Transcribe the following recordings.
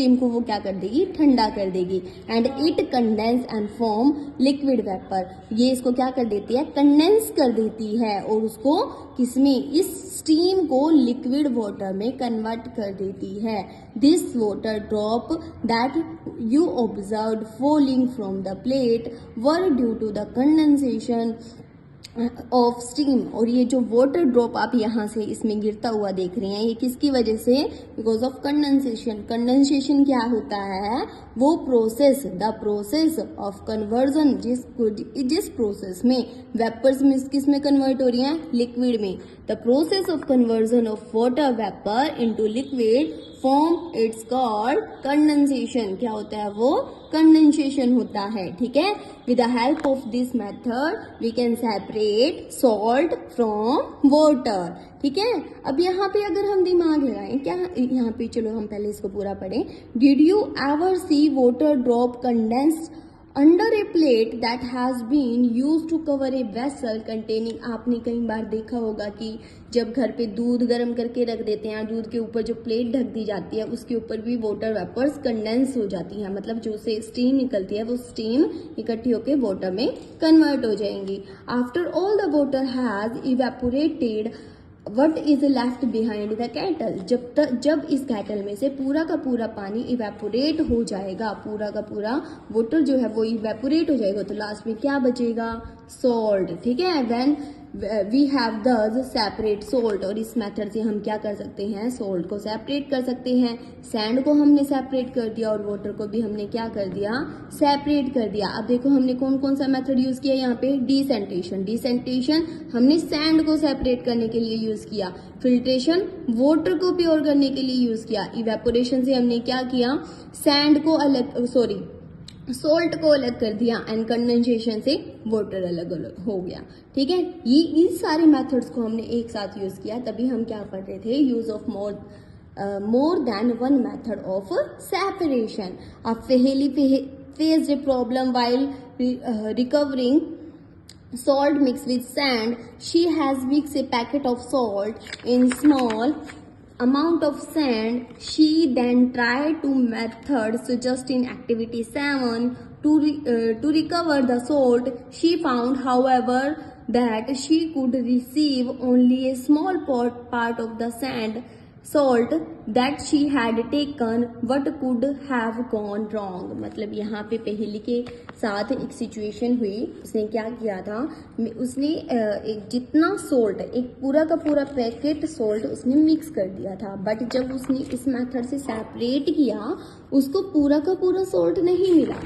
Steam को वो क्या कर देगी, ठंडा कर देगी। And it condense and form liquid vapour, ये इसको क्या कर देती है, कंडेंस कर देती है और उसको किसमें, इस स्टीम को लिक्विड वाटर में कन्वर्ट कर देती है। This water drop that you observe falling from the plate were due to the condensation of steam, और ये जो वाटर ड्रॉप आप यहाँ से इसमें गिरता हुआ देख रहे हैं, ये किसकी वजह से, बिकॉज ऑफ कंडेंसेशन। कंडेंसेशन क्या होता है, वो process, the process of conversion, जिस प्रोसेस में वेपर्स में किस में कन्वर्ट हो रही हैं, लिक्विड में। The process of conversion of water vapour into liquid form it's called condensation, क्या होता है वो, कंडेंसेशन होता है। ठीक है, with the help of this method we can separate salt from water. ठीक है, अब यहाँ पे अगर हम दिमाग लगाएं, क्या यहाँ पे, चलो हम पहले इसको पूरा पढ़ें। Did you ever see water drop condensed under a plate that has been use to cover a vessel containing, आपने कई बार देखा होगा कि जब घर पे दूध गर्म करके रख देते हैं, दूध के ऊपर जो प्लेट ढक दी जाती है उसके ऊपर भी वाटर वेपर्स कंडेंस हो जाती हैं, मतलब जो से स्टीम निकलती है वो स्टीम इकट्ठी होकर वाटर में कन्वर्ट हो जाएंगी। After all the water has evaporated what is left behind the cattle, जब इस कैटल में से पूरा का पूरा पानी इवेपोरेट हो जाएगा, पूरा का पूरा वाटर जो है वो इवेपोरेट हो जाएगा, तो लास्ट में क्या बचेगा, सॉल्ट। ठीक है, व्हेन वी हैव दस सेपरेट सोल्ट, और इस मेथड से हम क्या कर सकते हैं, सोल्ट को सेपरेट कर सकते हैं। सैंड को हमने सेपरेट कर दिया और वाटर को भी हमने क्या कर दिया, सेपरेट कर दिया। अब देखो हमने कौन कौन सा मेथड यूज किया यहाँ पे, डिसेंटेशन। डिसेंटेशन हमने सैंड को सेपरेट करने के लिए यूज किया, फिल्ट्रेशन वाटर को प्योर करने के लिए यूज किया, इवेपोरेशन से हमने क्या किया, सैंड को अलग, सॉरी सोल्ट को अलग कर दिया, एंड कंडेंसेशन से वाटर अलग अलग हो गया। ठीक है, ये इन सारे मेथड्स को हमने एक साथ यूज किया, तभी हम क्या पढ़ रहे थे, use of more than one method of separation. अब फेहली faced a problem while recovering salt mixed with sand. She has mixed a packet of salt in small amount of sand. She then tried two methods suggested in activity 7 to recover the salt. She found, however, that she could receive only a small part of the salt that she had taken. What could have gone wrong? मतलब यहाँ पे पहेली के साथ एक situation हुई, उसने क्या किया था, उसने एक जितना सोल्ट, एक पूरा का पूरा पैकेट सोल्ट उसने मिक्स कर दिया था, बट जब उसने इस मेथड से सेपरेट किया उसको पूरा का पूरा सोल्ट नहीं मिला,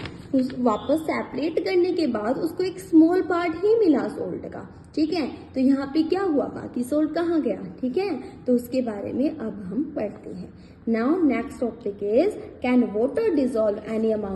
वापस सेपरेट करने के बाद उसको एक स्मॉल पार्ट ही मिला सोल्ट का। ठीक है, तो यहाँ पे क्या हुआ, बाकी सोल्ट कहाँ गया। ठीक है, तो उसके बारे में अब हम पढ़ते हैं। Now next topic is, can water dissolve any amount